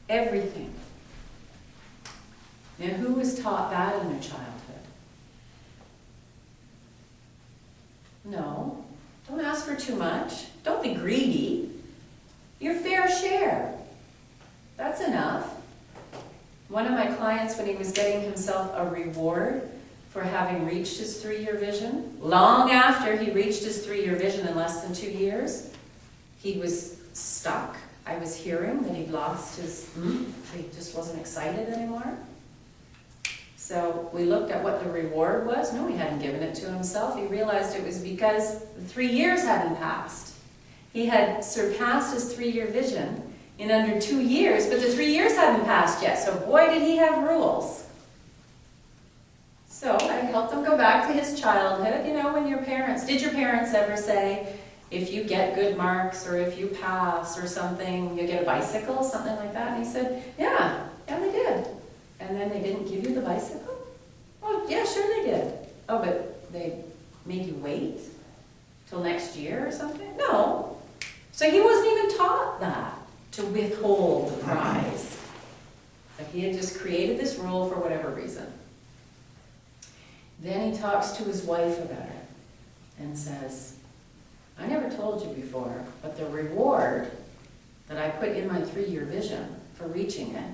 Everything. Now, who was taught that in their childhood? No. Don't ask for too much. Don't be greedy. Your fair share. That's enough. One of my clients, when he was getting himself a reward for having reached his 3-year vision, long after he reached his 3-year vision in less than 2 years, he was stuck. I was hearing that he'd lost his oomph. He just wasn't excited anymore. So we looked at what the reward was. No, he hadn't given it to himself. He realized it was because the 3 years hadn't passed. He had surpassed his 3-year vision in under 2 years, but the 3 years hadn't passed yet. So boy, did he have rules. So I helped him go back to his childhood. You know, when your parents, did your parents ever say, if you get good marks or if you pass or something, you get a bicycle, something like that? And he said, yeah, they did. And then they didn't give you the bicycle? Oh, yeah, sure they did. Oh, but they made you wait till next year or something? No. So he wasn't even taught that, to withhold the prize. But he had just created this rule for whatever reason. Then he talks to his wife about it and says, I never told you before, but the reward that I put in my 3-year vision for reaching it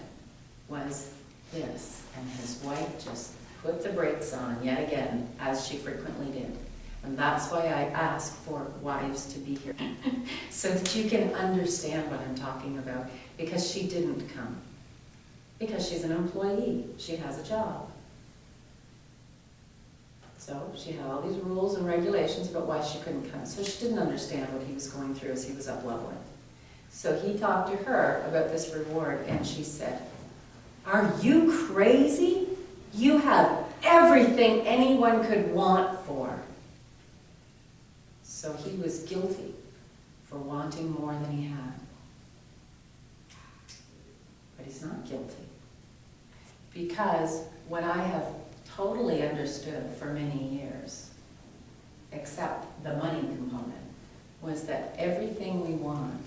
was this. And his wife just put the brakes on yet again, as she frequently did. And that's why I ask for wives to be here, so that you can understand what I'm talking about, because she didn't come. Because she's an employee, she has a job. So she had all these rules and regulations about why she couldn't come. So she didn't understand what he was going through as he was up leveling. So he talked to her about this reward, and she said, are you crazy? You have everything anyone could want for. So he was guilty for wanting more than he had. But he's not guilty. Because what I have totally understood for many years, except the money component, was that everything we want,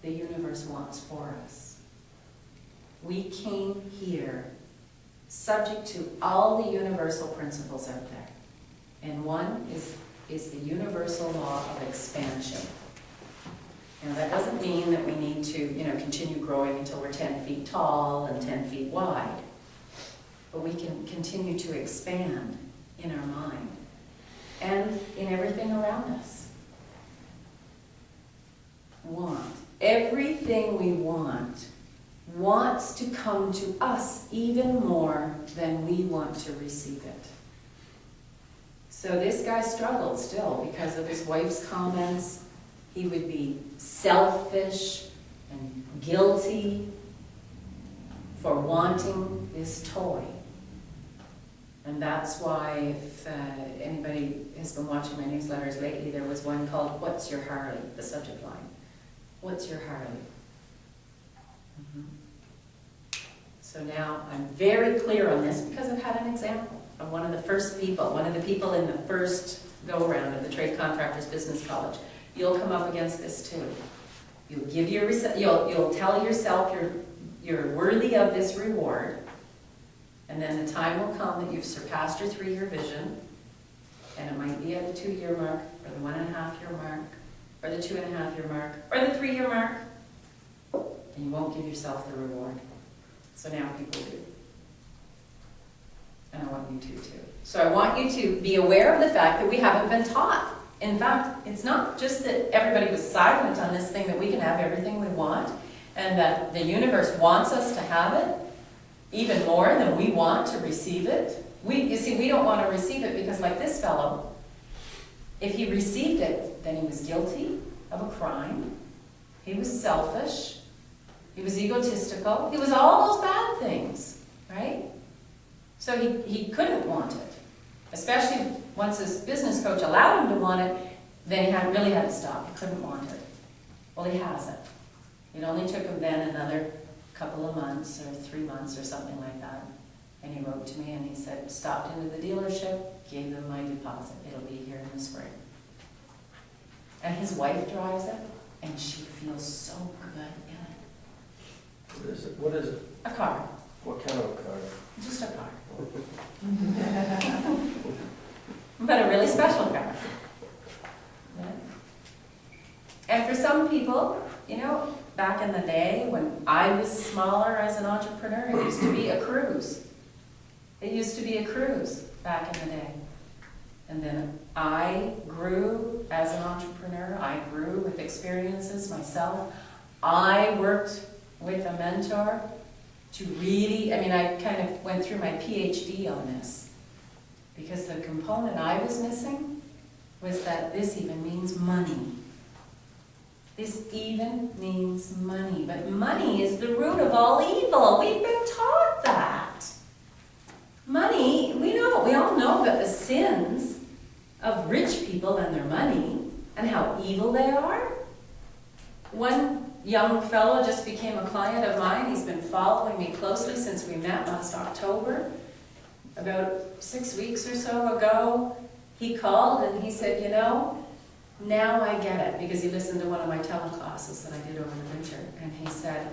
the universe wants for us. We came here subject to all the universal principles out there. And one is the universal law of expansion. Now that doesn't mean that we need to, continue growing until we're 10 feet tall and 10 feet wide. But we can continue to expand in our mind and in everything around us. Want. Everything we want wants to come to us even more than we want to receive it. So this guy struggled still because of his wife's comments. He would be selfish and guilty for wanting this toy. And that's why, if anybody has been watching my newsletters lately, there was one called, What's Your Harley? The subject line. What's your Harley? So now I'm very clear on this because I've had an example of one of the people in the first go-around of the Trade Contractors Business College. You'll come up against this too. You'll tell yourself you're worthy of this reward, and then the time will come that you've surpassed your 3-year vision, and it might be at the 2-year mark, or the 1.5-year mark, or the 2.5-year mark, or the 3-year mark, and you won't give yourself the reward. So now people do. And I want you to too. So I want you to be aware of the fact that we haven't been taught. In fact, it's not just that everybody was silent on this thing that we can have everything we want, and that the universe wants us to have it even more than we want to receive it. We don't want to receive it because, like this fellow, if he received it, then he was guilty of a crime. He was selfish. He was egotistical. He was all those bad things, right? So he couldn't want it. Especially once his business coach allowed him to want it, then he really had to stop. He couldn't want it. Well, he hasn't. It only took him then another couple of months or 3 months or something like that. And he wrote to me and he said, stopped into the dealership, gave them my deposit. It'll be here in the spring. And his wife drives it, and she feels so good in it. What is it? A car, What kind of a car? just a car. But a really special car. Yeah. And for some people, you know, back in the day when I was smaller as an entrepreneur, it used to be a cruise. It used to be a cruise back in the day. And then I grew as an entrepreneur. I grew with experiences myself. I worked with a mentor to really, I mean, I kind of went through my PhD on this because the component I was missing was that this even means money. This even means money, but money is the root of all evil. We've been taught that. Money, we all know that the sins of rich people and their money and how evil they are. One young fellow just became a client of mine. He's been following me closely since we met last October. About 6 weeks or so ago, he called and he said, you know, now I get it, because he listened to one of my teleclasses that I did over the winter, and he said,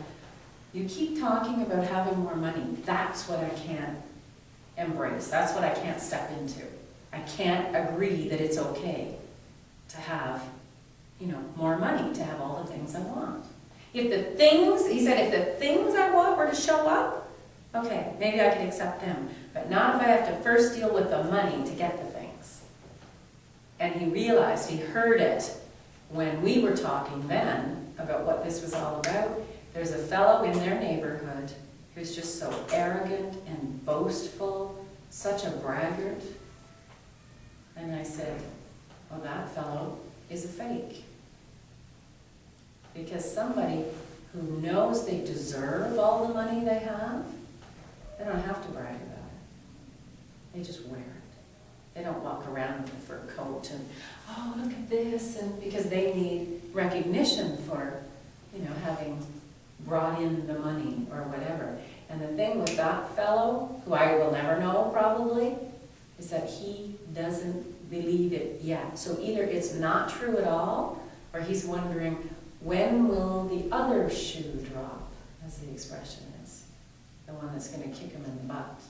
you keep talking about having more money. That's what I can't embrace. That's what I can't step into. I can't agree that it's okay to have, you know, more money, to have all the things I want. If the things, he said, if the things I want were to show up, okay, maybe I could accept them, but not if I have to first deal with the money to get the things. And he realized, he heard it when we were talking then about what this was all about. There's a fellow in their neighborhood who's just so arrogant and boastful, such a braggart. And I said, well, that fellow is a fake. Because somebody who knows they deserve all the money they have, they don't have to brag about it. They just wear it. They don't walk around with a fur coat and, oh, look at this, and because they need recognition for, you know, having brought in the money or whatever. And the thing with that fellow, who I will never know probably, is that he doesn't believe it yet. So either it's not true at all, or he's wondering, when will the other shoe drop, as the expression is? The one that's going to kick him in the butt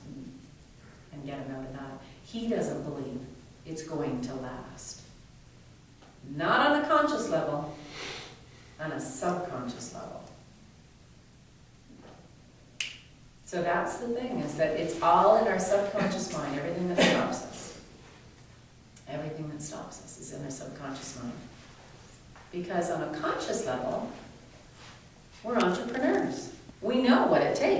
and get him out of that. He doesn't believe it's going to last. Not on a conscious level, on a subconscious level. So that's the thing, is that it's all in our subconscious mind, everything that stops us. Everything that stops us is in our subconscious mind. Because on a conscious level, we're entrepreneurs. We know what it takes.